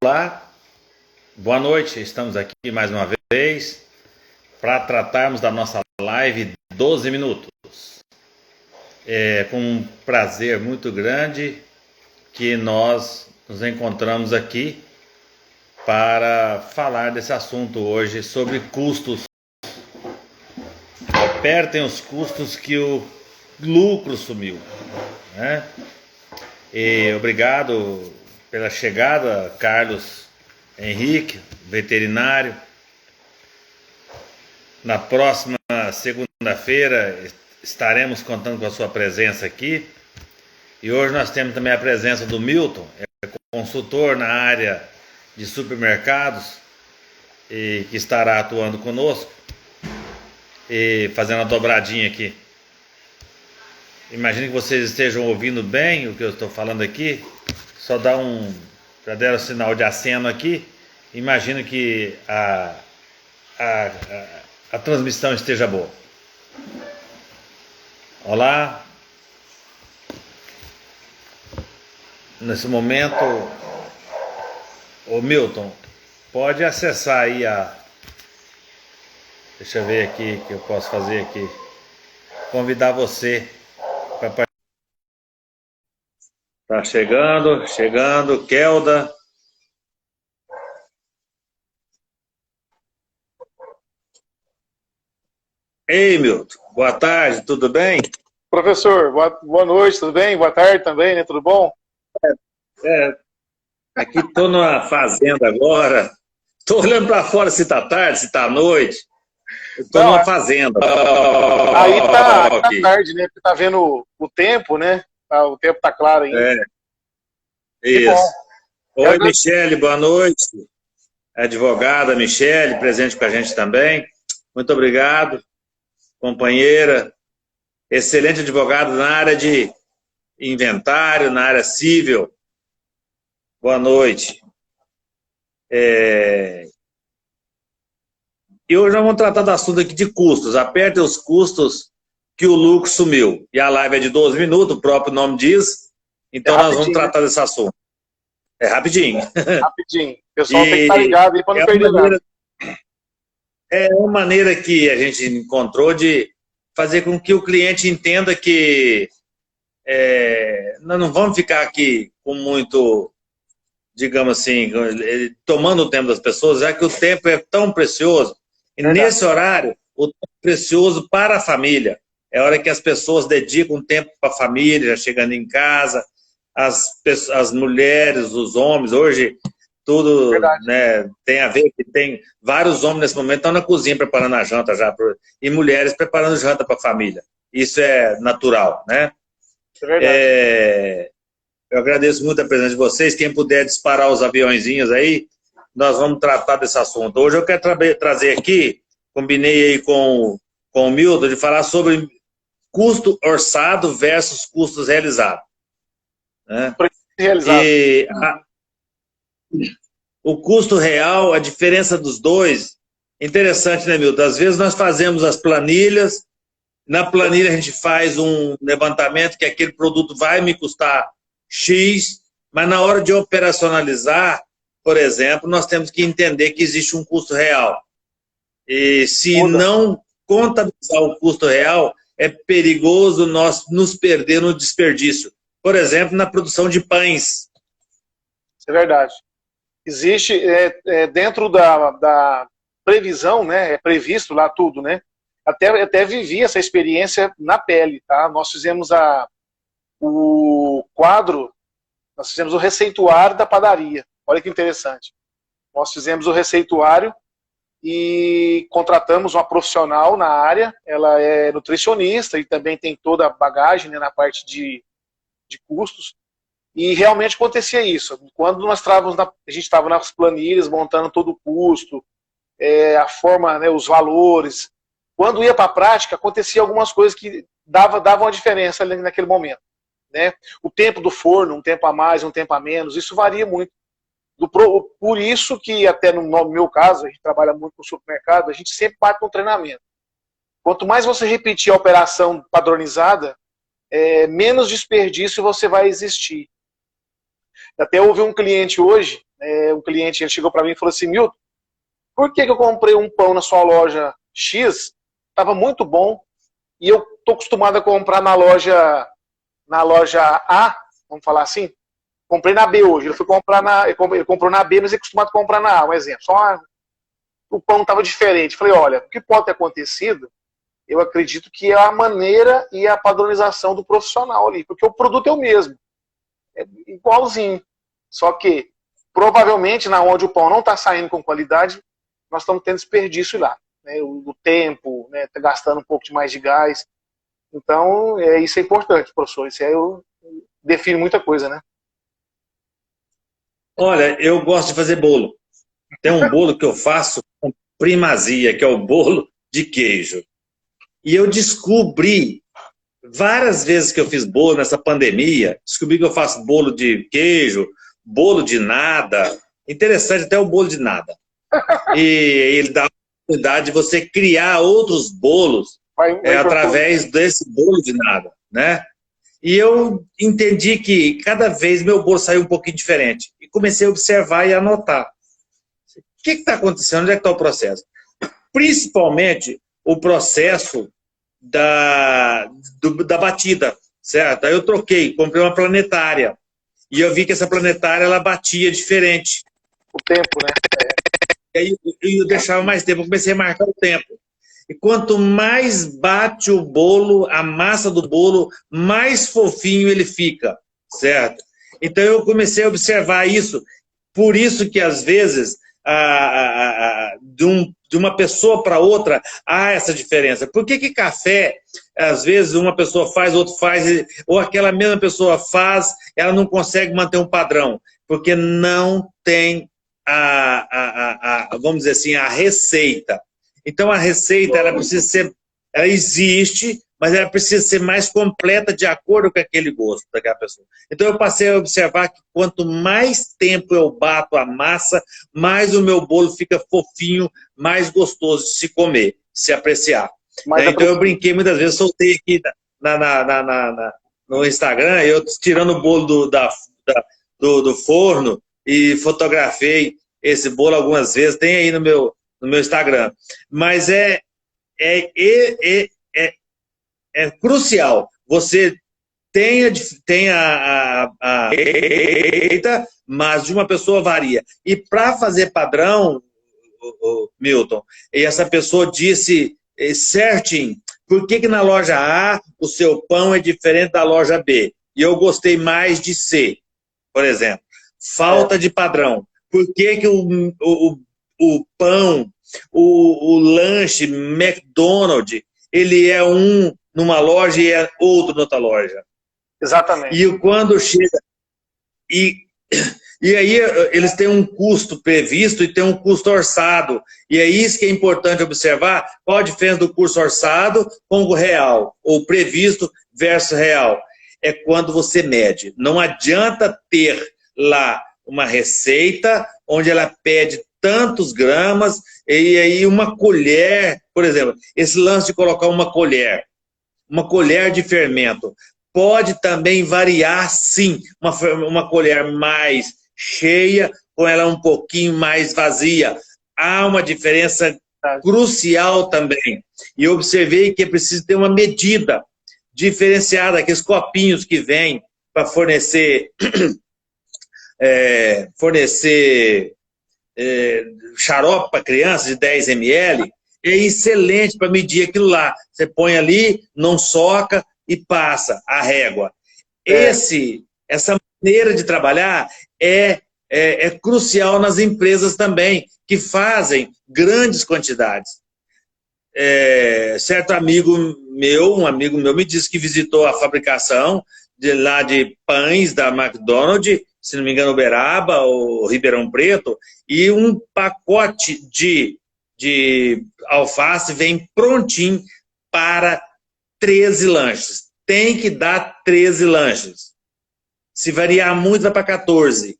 Olá, boa noite, estamos aqui mais uma vez para tratarmos da nossa live 12 minutos. É com um prazer muito grande que nós nos encontramos aqui para falar desse assunto hoje sobre custos. Apertem os custos que o lucro sumiu, né? E obrigado pela chegada, Carlos Henrique, veterinário. Na próxima segunda-feira estaremos contando com a sua presença aqui. E hoje nós temos também a presença do Milton, consultor na área de supermercados, e que estará atuando conosco e fazendo a dobradinha aqui. Imagino que vocês estejam ouvindo bem o que eu estou falando aqui. Só dá já deram sinal de aceno aqui. Imagino que a transmissão esteja boa. Olá. Nesse momento, o Milton, pode acessar aí Deixa eu ver aqui o que eu posso fazer aqui. Convidar você para... Tá chegando, Kelda. Ei, Milton, boa tarde, tudo bem? Professor, boa noite, tudo bem? Boa tarde também, né? Tudo bom? Aqui estou numa fazenda agora. Estou olhando para fora se está tarde, se está noite. Estou numa fazenda. Aí tá tarde, né? Porque tá vendo o tempo, né? O tempo tá claro ainda. Isso. Oi, Michele, boa noite. Advogada Michele, presente com a gente também. Muito obrigado, companheira. Excelente advogada na área de inventário, na área civil. Boa noite. E hoje nós vamos tratar do assunto aqui de custos. Apertem os custos que o lucro sumiu. E a live é de 12 minutos, o próprio nome diz. Então nós vamos tratar desse assunto. É rapidinho. Rapidinho. O pessoal tem que estar ligado aí para não perder nada. É uma maneira que a gente encontrou de fazer com que o cliente entenda que nós não vamos ficar aqui com muito, digamos assim, tomando o tempo das pessoas, já que o tempo é tão precioso. E nesse horário, o tempo é precioso para a família. É a hora que as pessoas dedicam tempo para a família, já chegando em casa, as mulheres, os homens, hoje tudo, né, tem a ver que tem vários homens nesse momento estão na cozinha preparando a janta já, e mulheres preparando janta para a família. Isso é natural, né? É verdade. Eu agradeço muito a presença de vocês. Quem puder disparar os aviãozinhos aí, nós vamos tratar desse assunto. Hoje eu quero trazer aqui, combinei aí com o Milton, de falar sobre custo orçado versus custos realizados. Né? O custo real, a diferença dos dois, interessante, né, Milton? Às vezes nós fazemos as planilhas, na planilha a gente faz um levantamento que aquele produto vai me custar X, mas na hora de operacionalizar, por exemplo, nós temos que entender que existe um custo real. E se não contabilizar o custo real, é perigoso nós nos perder no desperdício. Por exemplo, na produção de pães. Isso é verdade. Existe, dentro da previsão, né, é previsto lá tudo, né? Até vivi essa experiência na pele, tá? Nós fizemos o quadro, nós fizemos o receituário da padaria. Olha que interessante. Nós fizemos o receituário e contratamos uma profissional na área, ela é nutricionista e também tem toda a bagagem, né, na parte de custos. E realmente acontecia isso. Quando a gente estava nas planilhas, montando todo o custo, a forma, né, os valores, quando ia para a prática, acontecia algumas coisas que davam a diferença ali naquele momento. Né? O tempo do forno, um tempo a mais, um tempo a menos, isso varia muito. Por isso que, até no meu caso, a gente trabalha muito com supermercado, a gente sempre parte com treinamento. Quanto mais você repetir a operação padronizada, menos desperdício você vai existir. Até houve um cliente hoje, um cliente chegou para mim e falou assim, Milton, por que eu comprei um pão na sua loja X, estava muito bom, e eu estou acostumado a comprar na loja A, vamos falar assim, comprei na B hoje, ele comprou na B, mas ele é acostumado a comprar na A, um exemplo, o pão estava diferente. Falei, olha, o que pode ter acontecido, eu acredito que é a maneira e a padronização do profissional ali, porque o produto é o mesmo, é igualzinho, só que provavelmente na onde o pão não está saindo com qualidade, nós estamos tendo desperdício lá, né, o tempo, né, tá gastando um pouco mais de gás. Então, isso é importante, professor. Isso aí eu defino muita coisa, né? Olha, eu gosto de fazer bolo. Tem um bolo que eu faço com primazia, que é o bolo de queijo. E eu descobri, várias vezes que eu fiz bolo nessa pandemia, descobri que eu faço bolo de queijo, bolo de nada. Interessante, até o bolo de nada. E ele dá a oportunidade de você criar outros bolos através desse bolo de nada, né? E eu entendi que cada vez meu bolo saiu um pouquinho diferente. E comecei a observar e anotar. O que está acontecendo? Onde é que está o processo? Principalmente o processo da batida, certo? Aí eu troquei, comprei uma planetária. E eu vi que essa planetária, ela batia diferente. O tempo, né? E aí eu deixava mais tempo, eu comecei a marcar o tempo. E quanto mais bate o bolo, a massa do bolo, mais fofinho ele fica, certo? Então eu comecei a observar isso. Por isso que às vezes, de uma pessoa para outra, há essa diferença. Por que café, às vezes uma pessoa faz, outro faz, ou aquela mesma pessoa faz, ela não consegue manter um padrão? Porque não tem vamos dizer assim, a receita. Então a receita, ela existe, mas ela precisa ser mais completa de acordo com aquele gosto daquela pessoa. Então eu passei a observar que quanto mais tempo eu bato a massa, mais o meu bolo fica fofinho, mais gostoso de se comer, de se apreciar. Então eu brinquei muitas vezes, soltei aqui no Instagram, eu tirando o bolo do forno, e fotografei esse bolo algumas vezes, tem aí no meu Instagram. Mas é crucial. Você tem a receita, mas de uma pessoa varia. E para fazer padrão, Milton, e essa pessoa disse certinho, por que na loja A o seu pão é diferente da loja B? E eu gostei mais de C, por exemplo. Falta de padrão. Por que o pão, o lanche McDonald's, ele é um numa loja e é outro noutra loja? Exatamente. E quando chega... E aí eles têm um custo previsto e tem um custo orçado. E é isso que é importante observar, qual a diferença do custo orçado com o real, ou previsto versus real. É quando você mede. Não adianta ter lá uma receita onde ela pede tantos gramas e aí uma colher, por exemplo, esse lance de colocar uma colher de fermento, pode também variar sim, uma colher mais cheia com ela um pouquinho mais vazia. Há uma diferença crucial também. E eu observei que é preciso ter uma medida diferenciada, aqueles copinhos que vêm para fornecer xarope para criança de 10 ml, é excelente para medir aquilo lá. Você põe ali, não soca e passa a régua. Essa maneira de trabalhar é crucial nas empresas também, que fazem grandes quantidades. Certo um amigo meu me disse que visitou a fabricação de pães da McDonald's, se não me engano, Uberaba ou Ribeirão Preto, e um pacote de alface vem prontinho para 13 lanches. Tem que dar 13 lanches. Se variar muito, vai para 14.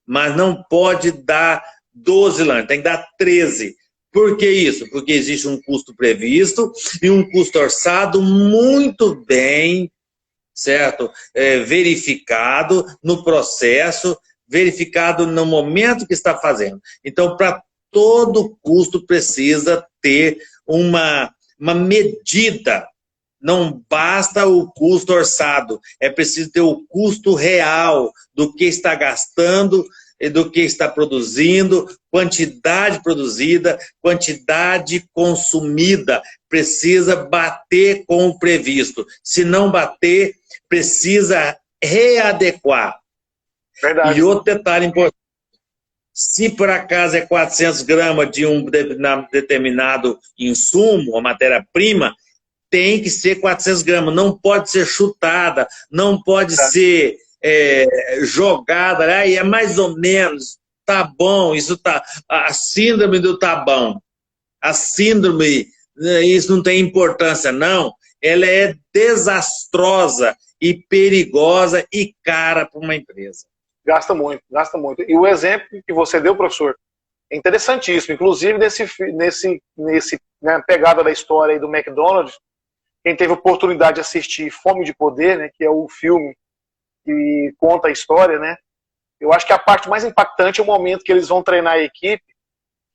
Mas não pode dar 12 lanches, tem que dar 13. Por que isso? Porque existe um custo previsto e um custo orçado muito bem, certo? Verificado no processo verificado no momento que está fazendo. Então, para todo custo precisa ter uma medida. Não basta o custo orçado, é preciso ter o custo real do que está gastando, do que está produzindo, quantidade produzida, quantidade consumida. Precisa bater com o previsto. Se não bater, precisa readequar. Verdade. E outro detalhe importante. Se por acaso é 400 gramas de um determinado insumo, ou matéria-prima, tem que ser 400 gramas, não pode ser chutada, não pode ser jogada, aí é mais ou menos, tá bom, isso tá, a síndrome do tá bom, a síndrome, isso não tem importância, não, ela é desastrosa e perigosa e cara para uma empresa. Gasta muito, gasta muito. E o exemplo que você deu, professor, é interessantíssimo, inclusive nesse né, pegada da história aí do McDonald's. Quem teve oportunidade de assistir Fome de Poder, né, que é o filme que conta a história, né, eu acho que a parte mais impactante é o momento que eles vão treinar a equipe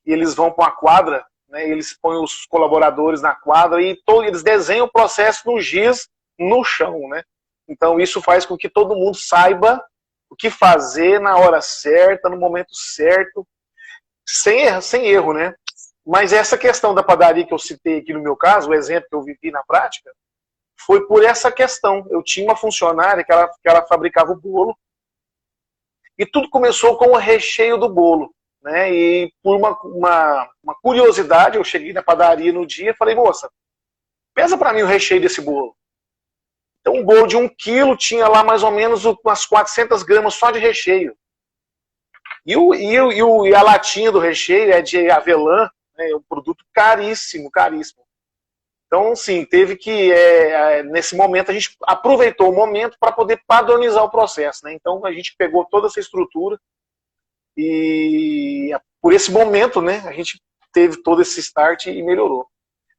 e eles vão para uma quadra, né, eles põem os colaboradores na quadra e eles desenham o processo no giz, no chão. Né? Então isso faz com que todo mundo saiba o que fazer na hora certa, no momento certo, sem erro, né? Mas essa questão da padaria que eu citei aqui no meu caso, o exemplo que eu vivi na prática, foi por essa questão. Eu tinha uma funcionária que ela fabricava o bolo e tudo começou com o recheio do bolo. Né? E por uma curiosidade, eu cheguei na padaria no dia e falei, moça, pesa para mim o recheio desse bolo. Então um bolo de 1 quilo tinha lá mais ou menos umas 400 gramas só de recheio. E a latinha do recheio é de avelã, é um produto caríssimo, caríssimo. Então, sim, teve que, nesse momento, a gente aproveitou o momento para poder padronizar o processo. Né? Então, a gente pegou toda essa estrutura e, por esse momento, né, a gente teve todo esse start e melhorou.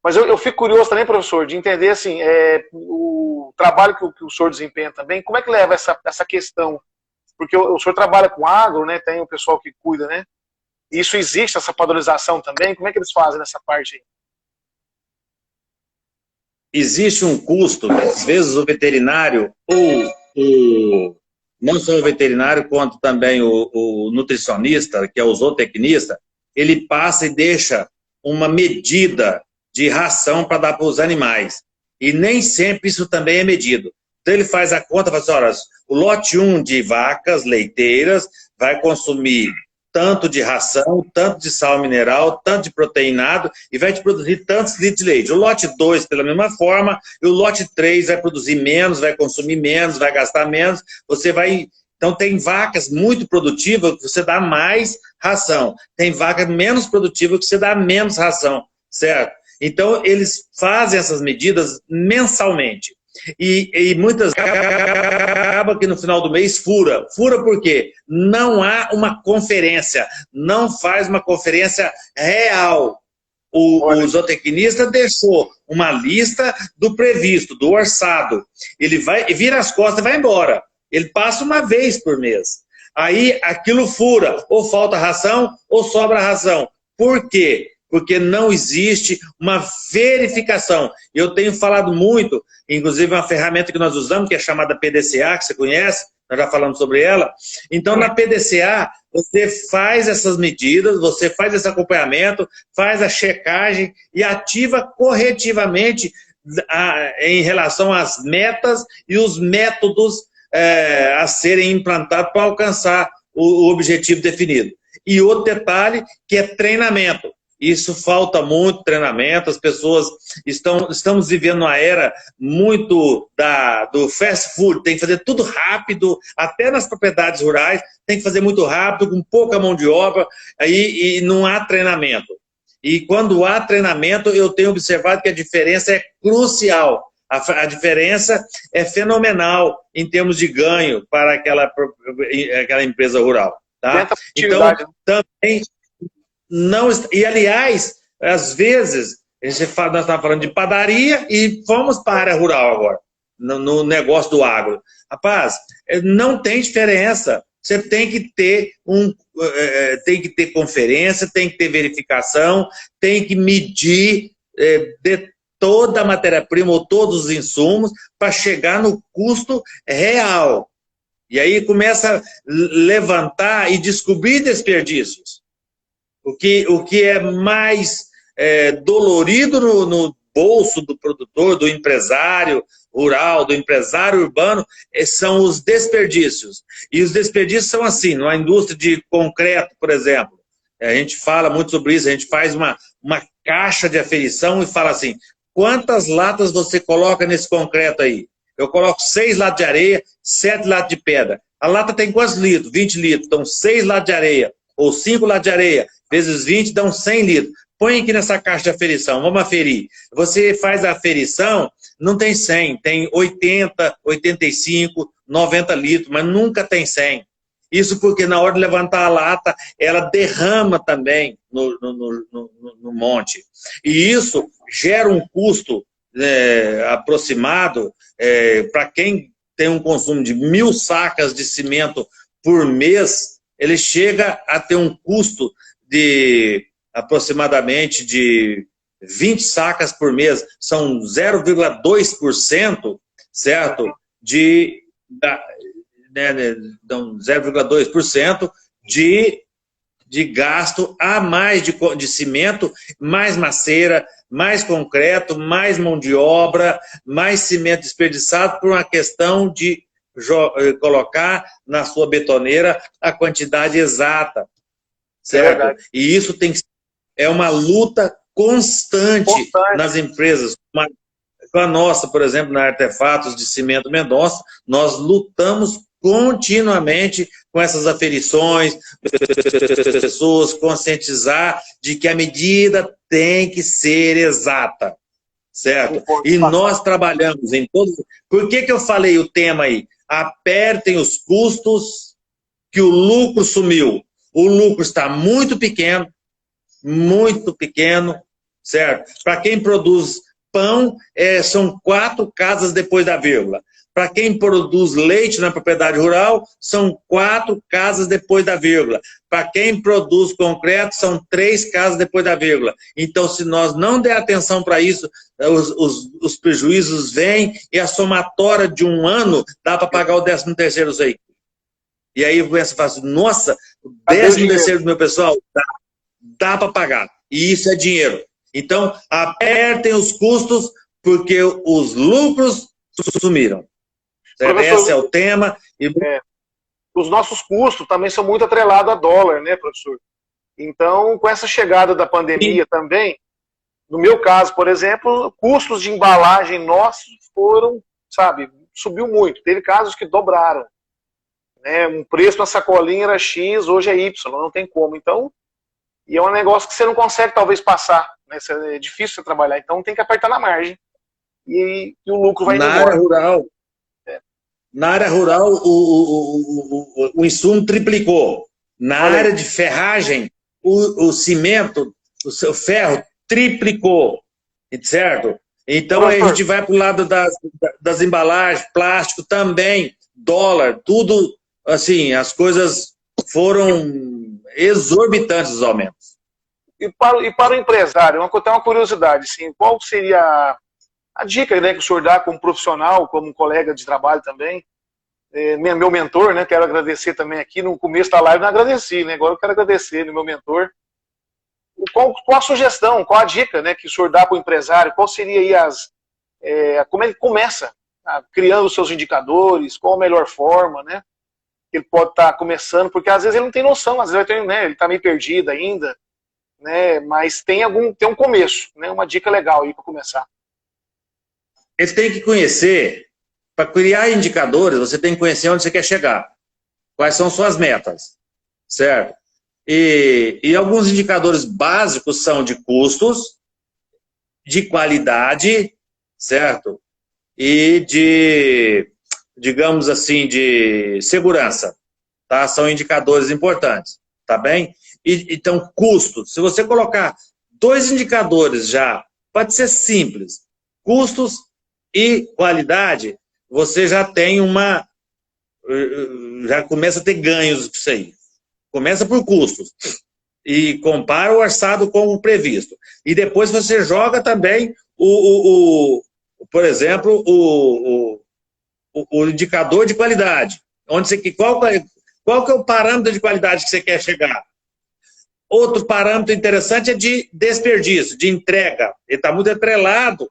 Mas eu fico curioso também, professor, de entender assim, o trabalho que o senhor desempenha também, como é que leva essa questão? Porque o senhor trabalha com agro, né, tem o pessoal que cuida, né? Isso existe, essa padronização também? Como é que eles fazem nessa parte aí? Existe um custo, que às vezes o veterinário, não só o veterinário, quanto também o nutricionista, que é o zootecnista, ele passa e deixa uma medida de ração para dar para os animais. E nem sempre isso também é medido. Então ele faz a conta, fala assim, olha, o lote 1 de vacas leiteiras vai consumir tanto de ração, tanto de sal mineral, tanto de proteinado, e vai te produzir tantos litros de leite. O lote 2, pela mesma forma, e o lote 3 vai produzir menos, vai consumir menos, vai gastar menos, você vai... Então tem vacas muito produtivas que você dá mais ração, tem vacas menos produtivas que você dá menos ração, certo? Então eles fazem essas medidas mensalmente. E muitas acaba que no final do mês fura. Fura por quê? Não há uma conferência, não faz uma conferência real. O zootecnista deixou uma lista do previsto, do orçado. Ele vai, vira as costas e vai embora. Ele passa uma vez por mês. Aí aquilo fura, ou falta ração, ou sobra ração. Por quê? Porque não existe uma verificação. Eu tenho falado muito, inclusive uma ferramenta que nós usamos, que é chamada PDCA, que você conhece, nós já falamos sobre ela. Então, na PDCA, você faz essas medidas, você faz esse acompanhamento, faz a checagem e ativa corretivamente em relação às metas e os métodos a serem implantados para alcançar o objetivo definido. E outro detalhe, que é treinamento. Isso falta muito treinamento, as pessoas estamos vivendo uma era muito do fast food, tem que fazer tudo rápido, até nas propriedades rurais, tem que fazer muito rápido, com pouca mão de obra, e não há treinamento. E quando há treinamento, eu tenho observado que a diferença é crucial, a diferença é fenomenal em termos de ganho para aquela empresa rural. Tá? Então, também... Não, e, aliás, às vezes, nós estamos falando de padaria e vamos para a área rural agora, no negócio do agro. Rapaz, não tem diferença. você tem que ter tem que ter conferência, tem que ter verificação, tem que medir de toda a matéria-prima ou todos os insumos para chegar no custo real. E aí começa a levantar e descobrir desperdícios. O que é mais dolorido no bolso do produtor, do empresário rural, do empresário urbano, são os desperdícios. E os desperdícios são assim, na indústria de concreto, por exemplo, a gente fala muito sobre isso, a gente faz uma caixa de aferição e fala assim, quantas latas você coloca nesse concreto aí? Eu coloco 6 latas de areia, 7 latas de pedra. A lata tem quantos litros? 20 litros. Então, 6 latas de areia, ou 5 latas de areia, vezes 20, dão 100 litros. Põe aqui nessa caixa de aferição, vamos aferir. Você faz a aferição, não tem 100, tem 80, 85, 90 litros, mas nunca tem 100. Isso porque na hora de levantar a lata, ela derrama também no monte. E isso gera um custo aproximado, para quem tem um consumo de 1.000 sacas de cimento por mês, ele chega a ter um custo de aproximadamente de 20 sacas por mês, são 0,2%, certo? 0,2% de gasto a mais de cimento, mais maceira, mais concreto, mais mão de obra, mais cimento desperdiçado por uma questão de colocar na sua betoneira a quantidade exata, certo? E isso é uma luta constante nas empresas. Com a nossa, por exemplo, na Artefatos de Cimento Mendonça, nós lutamos continuamente com essas aferições, pessoas conscientizar de que a medida tem que ser exata, certo? E nós trabalhamos em todos... Por que eu falei o tema aí? Apertem os custos que o lucro sumiu. O lucro está muito pequeno, certo? Para quem produz pão, são 4 casas depois da vírgula. Para quem produz leite na propriedade rural, são 4 casas depois da vírgula. Para quem produz concreto, são 3 casas depois da vírgula. Então, se nós não der atenção para isso, os prejuízos vêm e a somatória de um ano dá para pagar o 13º aí. E aí você fala assim, nossa, o 13º do meu pessoal, dá para pagar. E isso é dinheiro. Então, apertem os custos, porque os lucros sumiram. Esse é o tema. Os nossos custos também são muito atrelados a dólar, né, professor? Então, com essa chegada da pandemia também, no meu caso, por exemplo, custos de embalagem nossos foram, subiu muito. Teve casos que dobraram. Né? Um preço na sacolinha era X, hoje é Y, não tem como. Então, e é um negócio que você não consegue talvez passar, né? É difícil você trabalhar, então tem que apertar na margem. E o lucro vai indo embora. Na área rural, o insumo triplicou. Na área de ferragem, o cimento, o ferro triplicou, certo? Então a gente vai para o lado das embalagens, plástico também, dólar, tudo assim, as coisas foram exorbitantes os aumentos. E para o empresário, tem uma curiosidade, assim, qual seria a dica, né, que o senhor dá como profissional, como colega de trabalho também, meu mentor, né, quero agradecer também aqui, no começo da live eu não agradeci, né, agora eu quero agradecer meu mentor. Qual a sugestão, qual a dica, né, que o senhor dá para o empresário, qual seria aí como ele começa, criando os seus indicadores, qual a melhor forma, né, que ele pode estar começando, porque às vezes ele não tem noção, às vezes ele está meio perdido ainda, né, mas tem um começo, né, uma dica legal aí para começar. Ele tem que conhecer, para criar indicadores, você tem que conhecer onde você quer chegar, quais são suas metas, certo? E alguns indicadores básicos são de custos, de qualidade, certo? E de, digamos assim, de segurança, tá? São indicadores importantes, tá bem? Então, custos, se você colocar 2 indicadores já, pode ser simples, custos e qualidade, você já tem já começa a ter ganhos com isso aí. Começa por custos. E compara o orçado com o previsto. E depois você joga também, por exemplo, o indicador de qualidade. Qual que é o parâmetro de qualidade que você quer chegar? Outro parâmetro interessante é de desperdício, de entrega. Ele está muito atrelado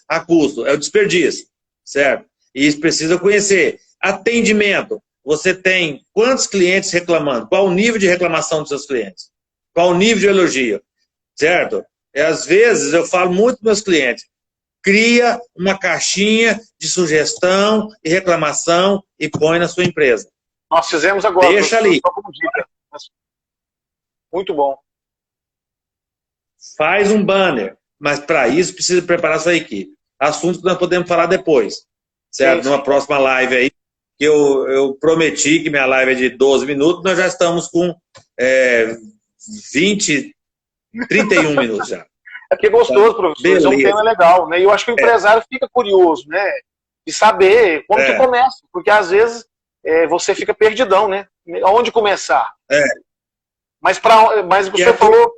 a custo, é o desperdício, certo? E isso precisa conhecer. Atendimento. Você tem quantos clientes reclamando? Qual o nível de reclamação dos seus clientes? Qual o nível de elogio? Certo? E, às vezes, eu falo muito para meus clientes, cria uma caixinha de sugestão e reclamação e põe na sua empresa. Nós fizemos agora. Deixa ali. Só como dica. Muito bom. Faz um banner, mas para isso precisa preparar sua equipe. Assunto que nós podemos falar depois, certo? Sim, Numa próxima live aí, que eu prometi que minha live é de 12 minutos, nós já estamos com 31 minutos já. É porque é gostoso, professor. Beleza. É um tema legal, né? E eu acho que o empresário fica curioso, né? De saber como que começa. Porque às vezes você fica perdidão, né? Aonde começar? Mas o que você falou,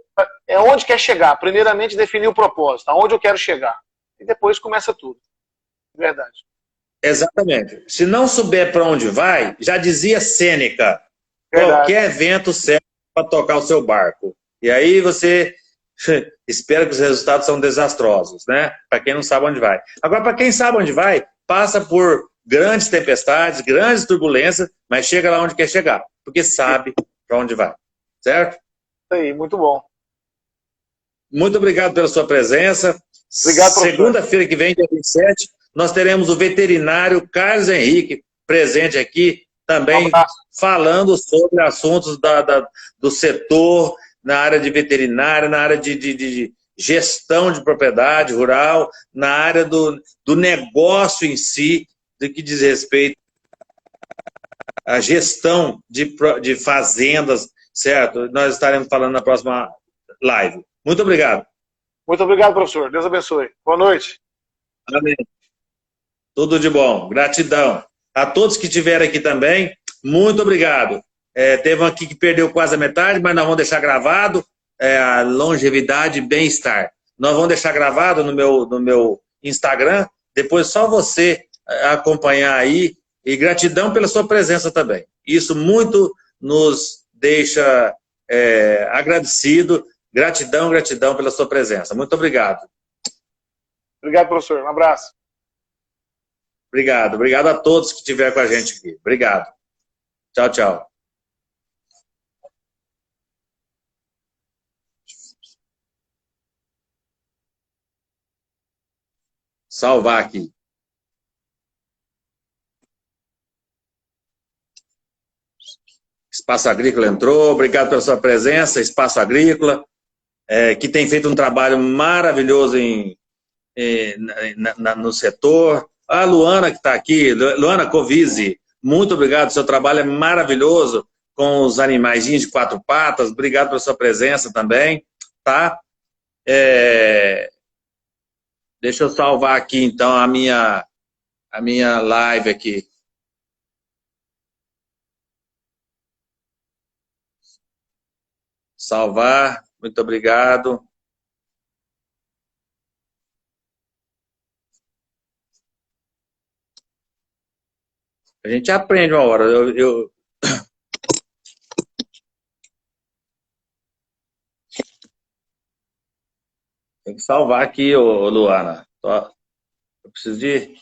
é onde quer chegar. Primeiramente, definir o propósito, aonde eu quero chegar. E depois começa tudo. Verdade. Exatamente. Se não souber para onde vai, já dizia Sêneca, qualquer vento serve para tocar o seu barco. E aí você espera que os resultados são desastrosos, né? Para quem não sabe onde vai. Agora, para quem sabe onde vai, passa por grandes tempestades, grandes turbulências, mas chega lá onde quer chegar, porque sabe para onde vai. Certo? Isso aí, muito bom. Muito obrigado pela sua presença. Obrigado, professor. Segunda-feira que vem, dia 27, nós teremos o veterinário Carlos Henrique presente aqui, também falando sobre assuntos do setor, na área de veterinária, na área de gestão de propriedade rural, na área do negócio em si, do que diz respeito à gestão de fazendas, certo? Nós estaremos falando na próxima live. Muito obrigado. Muito obrigado, professor. Deus abençoe. Boa noite. Amém. Tudo de bom. Gratidão. A todos que estiveram aqui também, muito obrigado. Teve um aqui que perdeu quase a metade, mas nós vamos deixar gravado a longevidade e bem-estar. Nós vamos deixar gravado no meu Instagram, depois só você acompanhar aí. E gratidão pela sua presença também. Isso muito nos deixa agradecido. Gratidão, gratidão pela sua presença. Muito obrigado. Obrigado, professor. Um abraço. Obrigado. Obrigado a todos que estiveram com a gente aqui. Obrigado. Tchau, tchau. Salvar aqui. Espaço Agrícola entrou. Obrigado pela sua presença. Espaço Agrícola, que tem feito um trabalho maravilhoso no setor. A Luana que está aqui, Luana Covise, muito obrigado, seu trabalho é maravilhoso com os animaizinhos de 4 patas, obrigado pela sua presença também, tá? Deixa eu salvar aqui então a minha live aqui. Salvar, muito obrigado. A gente aprende uma hora. Tem que salvar aqui, Luana. Eu preciso de...